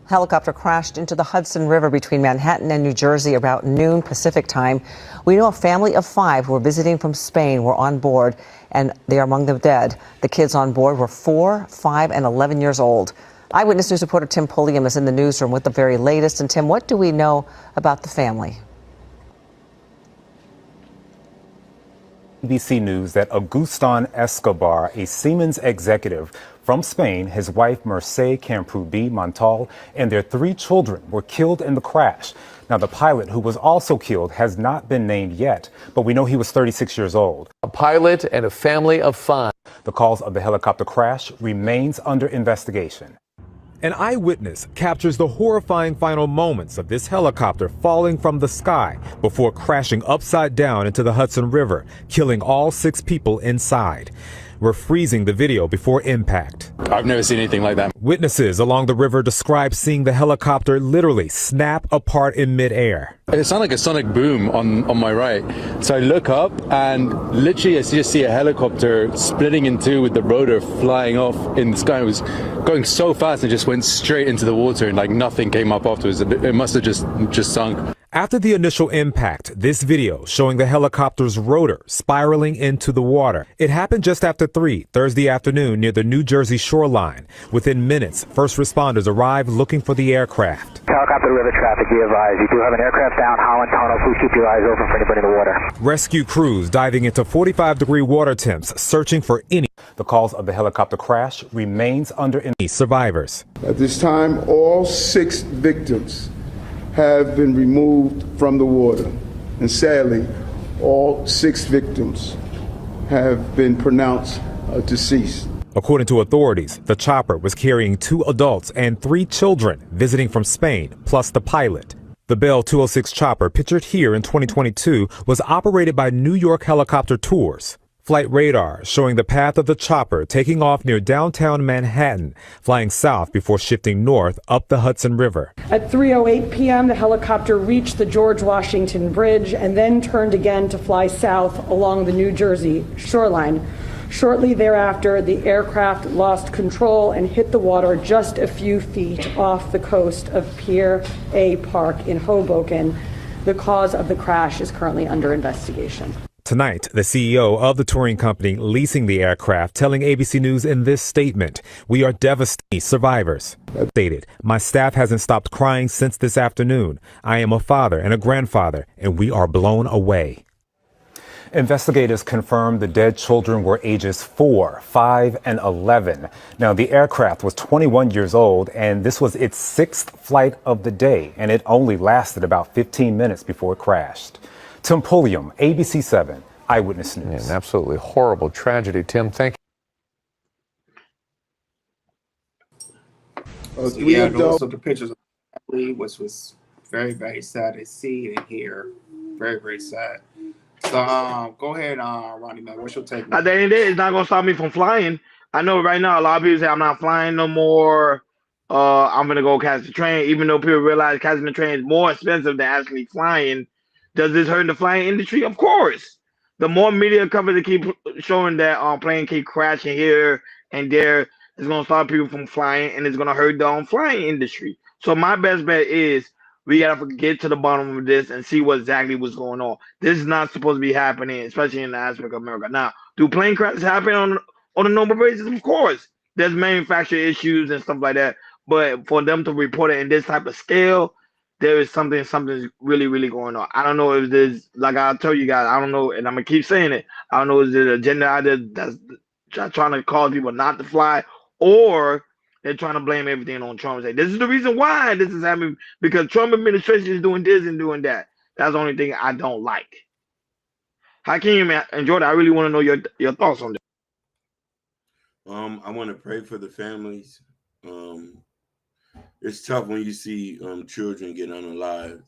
Helicopter crashed into the Hudson River between Manhattan and New Jersey about noon Pacific time. We know a family of 5 who were visiting from Spain were on board, and they are among the dead. The kids on board were 4, 5, and 11 years old. Eyewitness News reporter Tim Pulliam is in the newsroom with the very latest. And Tim, what do we know about the family? ABC News that Agustin Escobar, a Siemens executive from Spain, his wife Mercè Camprubí Montal, and their 3 children were killed in the crash. Now, the pilot, who was also killed, has not been named yet, but we know he was 36 years old. A pilot and a family of 5. The cause of the helicopter crash remains under investigation. An eyewitness captures the horrifying final moments of this helicopter falling from the sky before crashing upside down into the Hudson River, killing all 6 people inside. were freezing the video before impact. I've never seen anything like that. Witnesses along the river describe seeing the helicopter literally snap apart in midair. It sounded like a sonic boom on my right. So I look up and literally I just see a helicopter splitting in two with the rotor flying off in the sky. It was going so fast and just went straight into the water and like nothing came up afterwards. It must have just sunk. After the initial impact, this video showing the helicopter's rotor spiraling into the water. It happened just after 3 Thursday afternoon near the New Jersey shoreline. Within minutes, first responders arrived looking for the aircraft. Helicopter river traffic, be advised. You do have an aircraft down Holland Tunnel. Please keep your eyes open for anybody in the water. Rescue crews diving into 45-degree water temps, searching for any. The cause of the helicopter crash remains under survivors. At this time, all 6 victims have been removed from the water. And sadly, all 6 victims have been pronounced deceased. According to authorities, the chopper was carrying 2 adults and 3 children visiting from Spain, plus the pilot. The Bell 206 chopper, pictured here in 2022, was operated by New York Helicopter Tours. Flight radar showing the path of the chopper taking off near downtown Manhattan, flying south before shifting north up the Hudson River. At 3:08 p.m., the helicopter reached the George Washington Bridge and then turned again to fly south along the New Jersey shoreline. Shortly thereafter, the aircraft lost control and hit the water just a few feet off the coast of Pier A Park in Hoboken. The cause of the crash is currently under investigation. Tonight, the CEO of the touring company leasing the aircraft telling ABC News in this statement, "We are devastated survivors." Stated, "My staff hasn't stopped crying since this afternoon. I am a father and a grandfather, and we are blown away." Investigators confirmed the dead children were ages 4, 5, and 11. Now, the aircraft was 21 years old, and this was its 6th flight of the day, and it only lasted about 15 minutes before it crashed. Tim Pulliam, ABC 7, Eyewitness News. An absolutely horrible tragedy. Tim, thank you. Yeah, those are the pictures of the family, which was very, very sad to see and hear. Very, very sad. So go ahead, Ronnie, man. What's your take? At the end of the day, it's not gonna stop me from flying. I know right now a lot of people say I'm not flying no more. I'm gonna go catch the train, even though people realize catching the train is more expensive than actually flying. Does this hurt the flying industry? Of course. The more media coverage they keep showing that plane keep crashing here and there, it's gonna stop people from flying, and it's gonna hurt the flying industry. So my best bet is we gotta get to the bottom of this and see what exactly was going on. This is not supposed to be happening, especially in the aspect of America. Now, do plane crashes happen on a normal basis? Of course. There's manufacturing issues and stuff like that. But for them to report it in this type of scale, there is something's really, really going on. I don't know if there's, like I tell you guys, I don't know, and I'm gonna keep saying it. I don't know if there's an agenda out there that's trying to cause people not to fly, or they're trying to blame everything on Trump. Say this is the reason why this is happening, because Trump administration is doing this and doing that. That's the only thing I don't like. Hakeem and Jordan, I really want to know your thoughts on this. I want to pray for the families. It's tough when you see children get unalived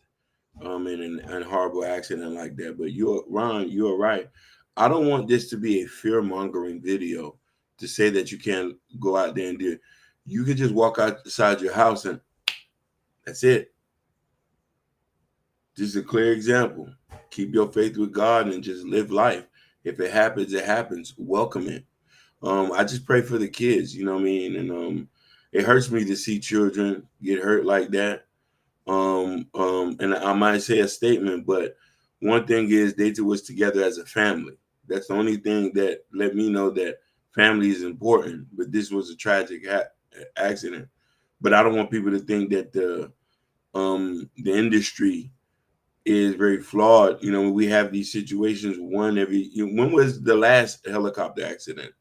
in a horrible accident like that. But you're right. I don't want this to be a fear-mongering video to say that you can't go out there and do it. You can just walk outside your house and that's it. Just a clear example. Keep your faith with God and just live life. If it happens, it happens. Welcome it. I just pray for the kids, you know what I mean? And it hurts me to see children get hurt like that. And I might say a statement, but one thing is they two was together as a family. That's the only thing that let me know that family is important. But this was a tragic accident. But I don't want people to think that the industry is very flawed. You know, we have these situations when was the last helicopter accident?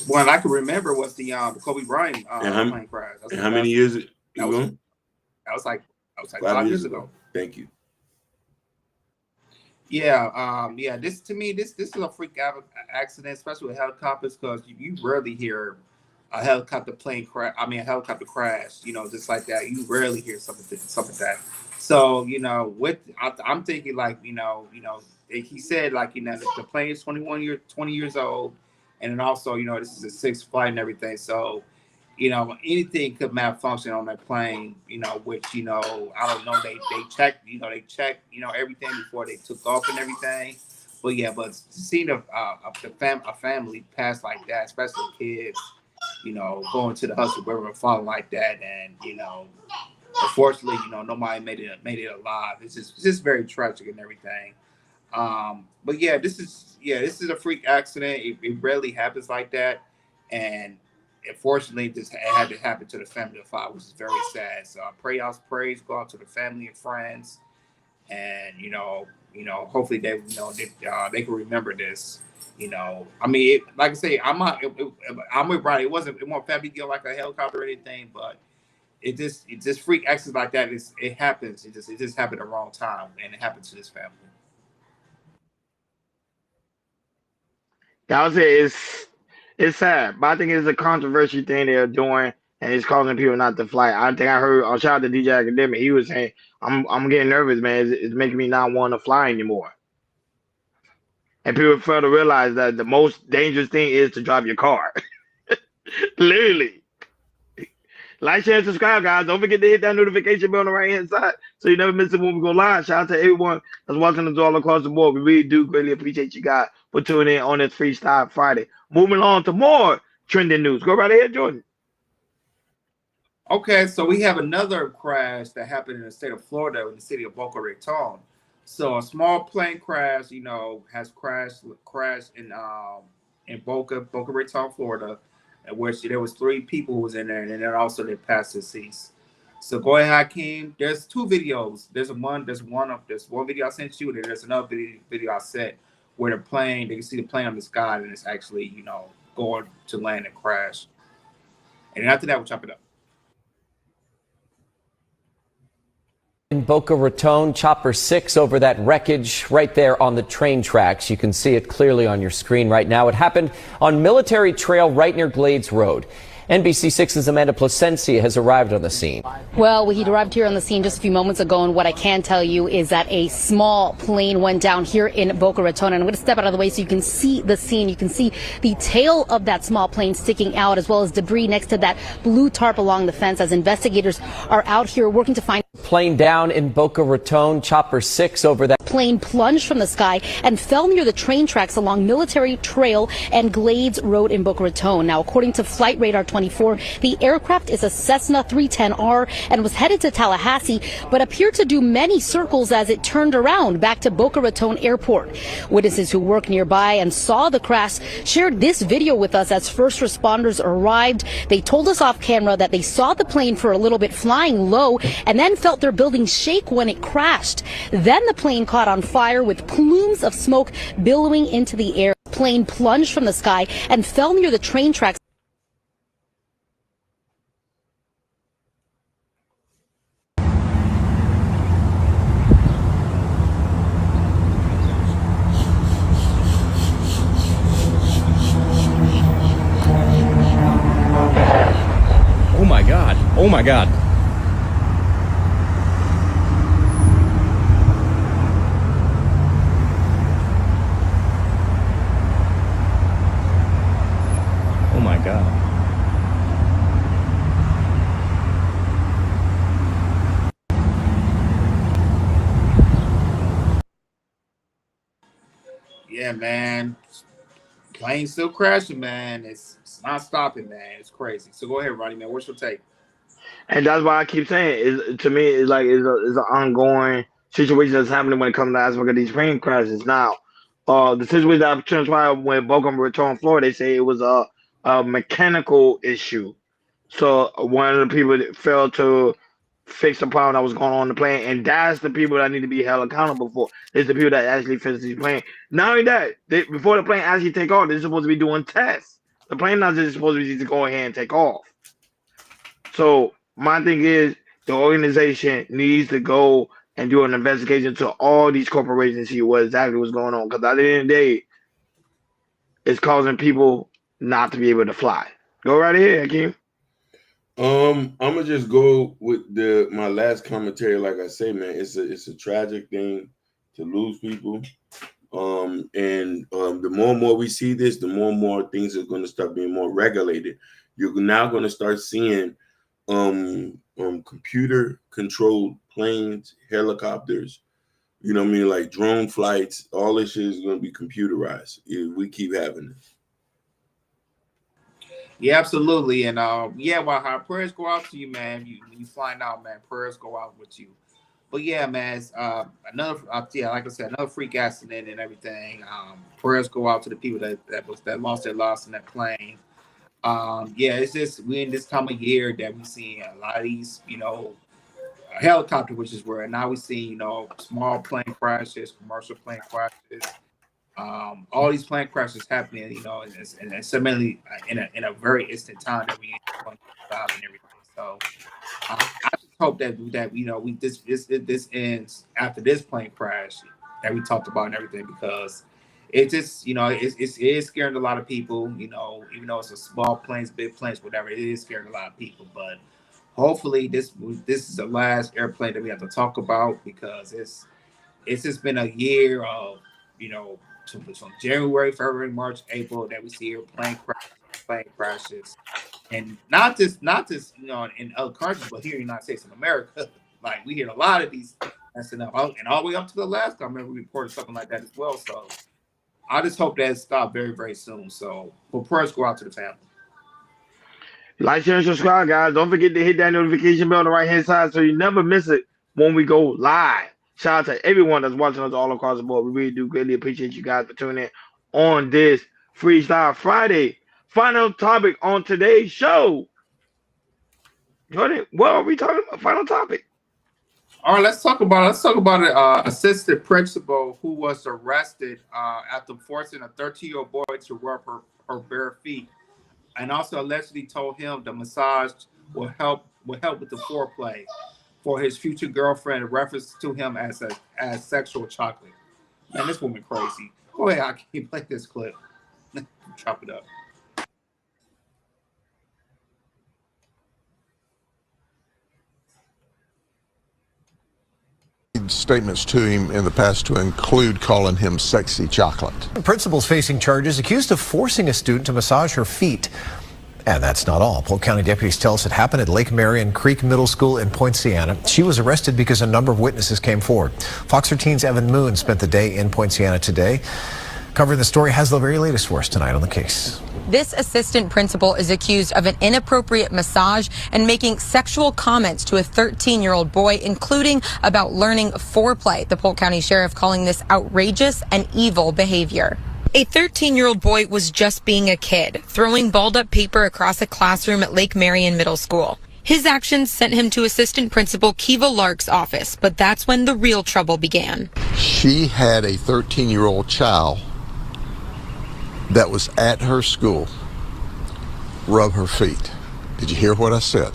One I can remember was the Kobe Bryant plane crash. And how many years ago? That was like 5 years ago. Thank you. Yeah, this to me, this is a freak accident, especially with helicopters, because you rarely hear a helicopter a helicopter crash, just like that. You rarely hear something like that. So, I'm thinking like, he said like, the plane is 20 years old. And then also, this is a sixth flight and everything. So, anything could malfunction on that plane, which, I don't know. They checked, everything before they took off and everything. But seeing a family pass like that, especially kids, going to the Hudson River and falling like that, and unfortunately, nobody made it alive. It's just very tragic and everything. But this is a freak accident. It rarely happens like that, and unfortunately, it had to happen to the family of 5, which is very sad. So I pray y'all's prayers go out to the family and friends, and hopefully they can remember this. Like I say, I'm with Brian. It wasn't family deal like a helicopter or anything, but it just freak accidents like that. It happens. It just happened at the wrong time, and it happened to this family. I would say it's sad, but I think it's a controversial thing they're doing, and it's causing people not to fly. I think I heard. Shout out to DJ Academic. He was saying, "I'm getting nervous, man. It's making me not want to fly anymore." And people fail to realize that the most dangerous thing is to drive your car. Literally. Like, share, and subscribe, guys. Don't forget to hit that notification bell on the right-hand side so you never miss it when we go live. Shout out to everyone that's watching us all across the board. We really do greatly appreciate you guys for tuning in on this Freestyle Friday. Moving on to more trending news. Go right ahead, Jordan. Okay, so we have another crash that happened in the state of Florida in the city of Boca Raton. So a small plane crash, has crashed in Boca Raton, Florida, in which there was 3 people who was in there, and then also they passed deceased. So go ahead, Hakeem. There's 2 videos. There's one video I sent you, and there's another video I sent where they can see the plane on the sky, and it's actually, going to land and crash. And then after that, we'll chop it up. In Boca Raton, Chopper 6 over that wreckage right there on the train tracks. You can see it clearly on your screen right now. It happened on Military Trail right near Glades Road. NBC6's Amanda Plasencia has arrived on the scene. Well, he arrived here on the scene just a few moments ago, and what I can tell you is that a small plane went down here in Boca Raton. And I'm going to step out of the way so you can see the scene. You can see the tail of that small plane sticking out, as well as debris next to that blue tarp along the fence, as investigators are out here working to find. Plane down in Boca Raton, Chopper 6 over that. Plane plunged from the sky and fell near the train tracks along Military Trail and Glades Road in Boca Raton. Now, according to Flight Radar 24, the aircraft is a Cessna 310R and was headed to Tallahassee, but appeared to do many circles as it turned around back to Boca Raton Airport. Witnesses who work nearby and saw the crash shared this video with us as first responders arrived. They told us off camera that they saw the plane for a little bit flying low and then felt their building shake when it crashed. Then the plane caught on fire with plumes of smoke billowing into the air. Plane plunged from the sky and fell near the train tracks. Oh my God. Oh my God. Oh my God. Yeah, man. Plane still crashing, man. It's not stopping, man. It's crazy. So go ahead, Ronnie, man. What's your take? And that's why I keep saying, to me, it's like it's an ongoing situation that's happening when it comes to the aspect of these plane crashes. Now, the situation that transpired when Boca Raton, Florida, they say it was a mechanical issue. So one of the people that failed to fix the problem that was going on in the plane, and that's the people that need to be held accountable for. It's the people that actually fix these planes. Not only that, before the plane actually take off, they're supposed to be doing tests. The plane not just supposed to be just go ahead and take off. So my thing is, the organization needs to go and do an investigation to all these corporations and see what exactly was going on. Because at the end of the day, it's causing people not to be able to fly. Go right ahead, Hakeem. I'm gonna just go with my last commentary. Like I say, man, it's a tragic thing to lose people. The more and more we see this, the more and more things are going to start being more regulated. You're now going to start seeing computer controlled planes, helicopters, you know what I mean, like drone flights. All this shit is going to be computerized if we keep having it. Yeah, absolutely. And well, prayers go out to you, man. You find out, man, prayers go out with you. But yeah, man, it's, like I said, another freak accident and everything. Prayers go out to the people that lost their lives in that plane. It's just we're in this time of year that we see a lot of these, helicopter, which is rare. Now we see, small plane crashes, commercial plane crashes. All these plane crashes happening, and suddenly in a very instant time that we and everything. So I just hope that this ends after this plane crash that we talked about and everything, because it just it is scaring a lot of people. Even though it's a small planes, big planes, whatever, it is scaring a lot of people. But hopefully this is the last airplane that we have to talk about, because it's just been a year of from January, February, March, April that we see plane crashes, and not just in other countries, but here in the United States of America. Like, we hear a lot of these and all the way up to Alaska. I remember we reported something like that as well. So I just hope that it stops very, very soon. So, but prayers go out to the family. Like, share, and subscribe, guys. Don't forget to hit that notification bell on the right-hand side so you never miss it when we go live. Shout out to everyone that's watching us all across the board. We really do greatly appreciate you guys for tuning in on this Freestyle Friday. Final topic on today's show. Jordan, what are we talking about? Final topic. All right, let's talk about an assistant principal who was arrested after forcing a 13-year-old boy to rub her bare feet, and also allegedly told him the massage will help with the foreplay for his future girlfriend, in reference to him as sexual chocolate. Man, this woman crazy. Go ahead, I can't play this clip. Chop it up. Statements to him in the past to include calling him sexy chocolate. The principal's facing charges accused of forcing a student to massage her feet. And that's not all. Polk County deputies tell us it happened at Lake Marion Creek Middle School in Poinciana. She was arrested because a number of witnesses came forward. Fox 13's Evan Moon spent the day in Poinciana today. Covering the story, has the very latest for us tonight on the case. This assistant principal is accused of an inappropriate massage and making sexual comments to a 13-year-old boy, including about learning foreplay. The Polk County Sheriff calling this outrageous and evil behavior. A 13-year-old boy was just being a kid, throwing balled-up paper across a classroom at Lake Marion Middle School. His actions sent him to Assistant Principal Kiva Lark's office, but that's when the real trouble began. She had a 13-year-old child that was at her school rub her feet. Did you hear what I said?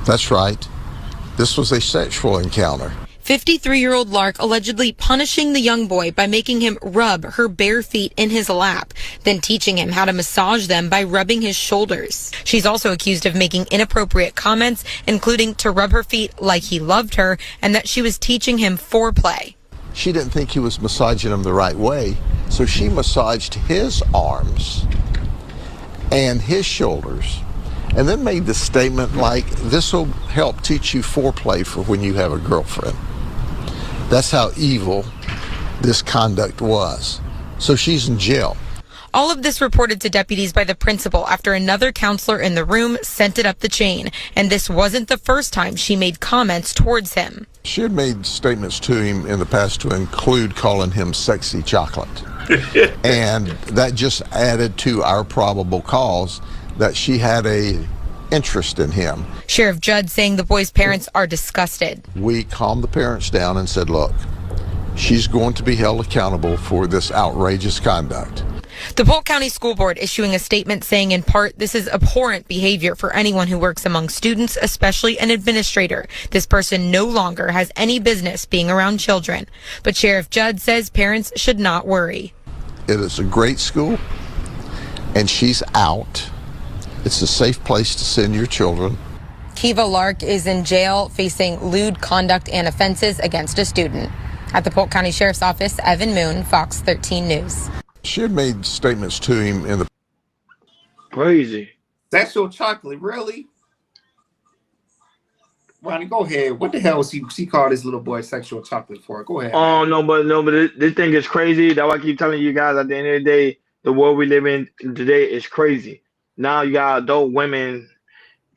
That's right. This was a sexual encounter. 53-year-old Lark allegedly punishing the young boy by making him rub her bare feet in his lap, then teaching him how to massage them by rubbing his shoulders. She's also accused of making inappropriate comments, including to rub her feet like he loved her and that she was teaching him foreplay. She didn't think he was massaging them the right way, so she massaged his arms and his shoulders, and then made the statement like, this will help teach you foreplay for when you have a girlfriend. That's how evil this conduct was. So she's in jail. All of this reported to deputies by the principal after another counselor in the room sent it up the chain. And this wasn't the first time she made comments towards him. She had made statements to him in the past to include calling him sexy chocolate. And that just added to our probable cause that she had a interest in him. Sheriff Judd saying the boy's parents are disgusted. We calmed the parents down and said, look, she's going to be held accountable for this outrageous conduct. The Polk County School Board issuing a statement saying in part, this is abhorrent behavior for anyone who works among students, especially an administrator. This person no longer has any business being around children. But Sheriff Judd says parents should not worry. It is a great school, and she's out. It's a safe place to send your children. Kiva Lark is in jail facing lewd conduct and offenses against a student. At the Polk County Sheriff's Office, Evan Moon, Fox 13 News. She had made statements to him in the... Crazy. Sexual chocolate, really? Ronnie, go ahead. What the hell was he called this little boy sexual chocolate for? Go ahead. Oh, no, but this thing is crazy. That's why I keep telling you guys, at the end of the day, the world we live in today is crazy. Now you got adult women,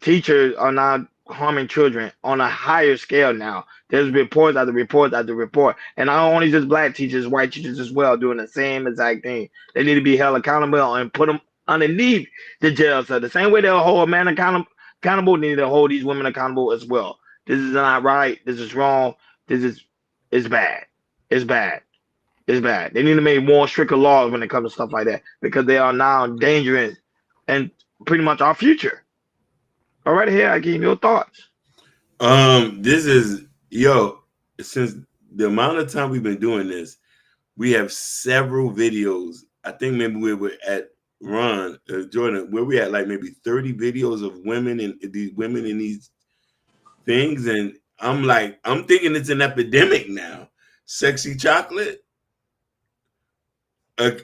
teachers are not harming children on a higher scale now. There's reports after report after report. And not only just black teachers, white teachers as well, doing the same exact thing. They need to be held accountable and put them underneath the jail cell. The same way they'll hold a man accountable, they need to hold these women accountable as well. This is not right. This is wrong. It's bad. It's bad. It's bad. They need to make more stricter laws when it comes to stuff like that, because they are now dangerous and pretty much our future. All right, here, Hakeem, your thoughts. This is, since the amount of time we've been doing this, we have several videos. I think maybe we were at Jordan, where we had like maybe 30 videos of women and these women in these things. And I'm thinking it's an epidemic now. Sexy chocolate.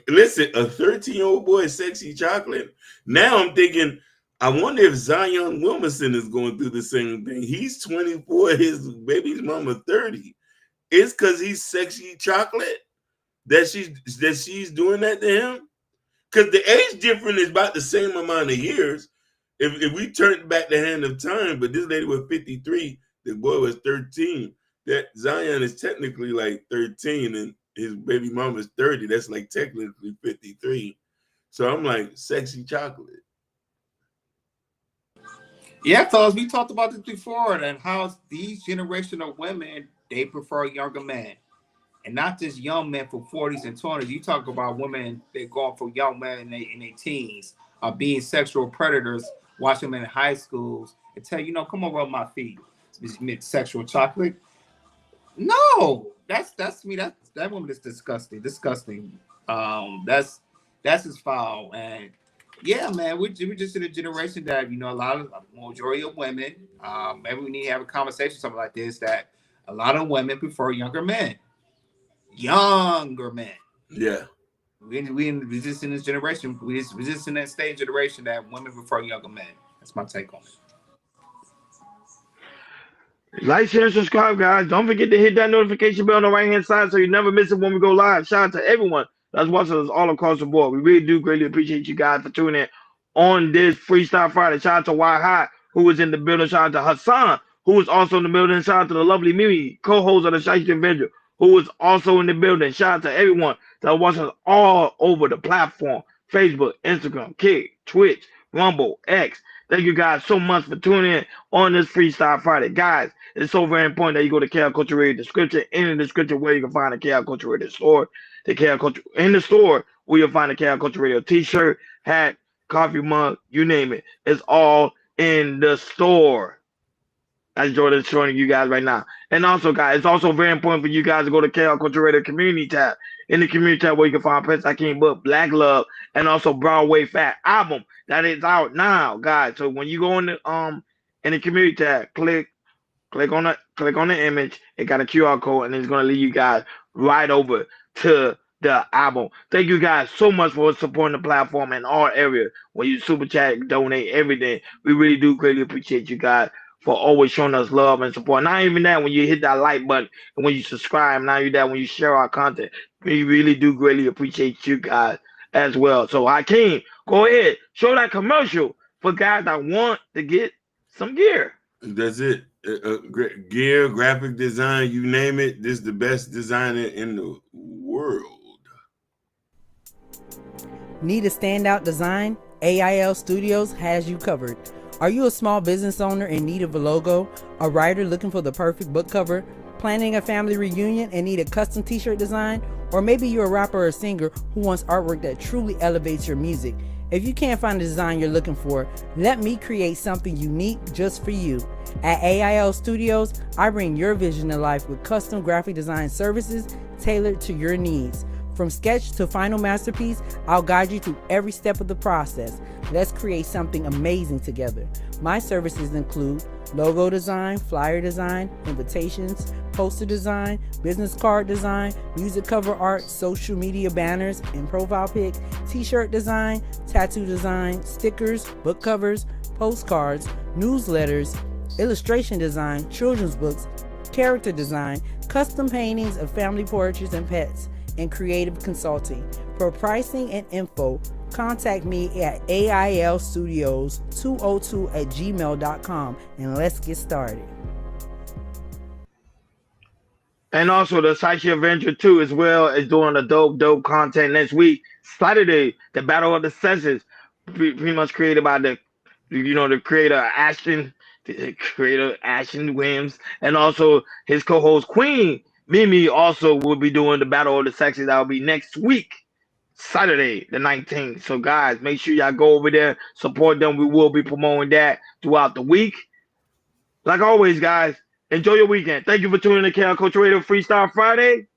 Listen, a 13-year-old boy, sexy chocolate. Now I'm thinking, I wonder if Zion Williamson is going through the same thing. He's 24, his baby's mama 30. It's because he's sexy chocolate that she's doing that to him. Because the age difference is about the same amount of years. If we turned back the hand of time, but this lady was 53, the boy was 13. That Zion is technically like 13 and his baby mama's 30. That's like technically 53. So I'm like, sexy chocolate. Yeah, fellas, we talked about this before, and how these generation of women, they prefer younger men. And not just young men for 40s and 20s. You talk about women, they're going for young men in their teens, being sexual predators, watch them in high schools, and tell you, come on, rub my feet. It's sexual chocolate. No, that's to me, that woman is disgusting. That's just foul. And yeah, man, we're just in a generation that, a lot of majority of women, maybe we need to have a conversation, something like this, that a lot of women prefer younger men. Yeah. We just in this generation, we just in that stage generation that women prefer younger men. That's my take on it. Like, share, and subscribe, guys. Don't forget to hit that notification bell on the right-hand side so you never miss it when we go live. Shout out to everyone that's watching us all across the board. We really do greatly appreciate you guys for tuning in on this Freestyle Friday. Shout out to Y Hot, who was in the building. Shout out to Hassan, who was also in the building. Shout out to the lovely Mimi, co-host of the Shiesty Avenger, who was also in the building. Shout out to everyone that watches us all over the platform: Facebook, Instagram, Kick, Twitch, Rumble, X. Thank you guys so much for tuning in on this Freestyle Friday. Guys, it's so very important that you go to KL Culture Radio description, in the description where you can find the KL Culture Radio store. The KL Culture in the store where you'll find the KL Culture Radio t-shirt, hat, coffee mug, you name it. It's all in the store. That's Jordan showing you guys right now. And also, guys, it's also very important for you guys to go to KL Culture Radio community tab. In the community tab where you can find Prince Hakeem book, Black Love, and also Broadway Fat album that is out now, guys. So when you go in the community tab, click on the image. It got a QR code, and it's gonna lead you guys right over to the album. Thank you guys so much for supporting the platform in all areas. When you super chat, donate, everything, we really do greatly appreciate you guys for always showing us love and support. Not even that, when you hit that like button and when you subscribe, not even that, when you share our content, we really do greatly appreciate you guys as well. So Hakeem, go ahead, show that commercial for guys that want to get some gear. That's it. Gear, graphic design, you name it. This is the best designer in the world. Need a standout design? AIL Studios has you covered. Are you a small business owner in need of a logo? A writer looking for the perfect book cover? Planning a family reunion and need a custom t-shirt design? Or maybe you're a rapper or singer who wants artwork that truly elevates your music. If you can't find the design you're looking for, let me create something unique just for you. At AIL Studios, I bring your vision to life with custom graphic design services tailored to your needs. From sketch to final masterpiece, I'll guide you through every step of the process. Let's create something amazing together. My services include logo design, flyer design, invitations, poster design, business card design, music cover art, social media banners and profile pic, t-shirt design, tattoo design, stickers, book covers, postcards, newsletters, illustration design, children's books, character design, custom paintings of family portraits and pets, and creative consulting. For pricing and info, contact me at AILstudios202@gmail.com and let's get started. And also the Psyche Avenger 2 as well is doing a dope content next week. Saturday, the Battle of the Sexes, pretty much created by the creator Ashton Williams, and also his co-host Queen Mimi also will be doing the Battle of the Sexes. That will be next week, Saturday the 19th. So guys, make sure y'all go over there, support them. We will be promoting that throughout the week. Like always, guys, enjoy your weekend. Thank you for tuning in to Chaos Culture Radio Freestyle Friday.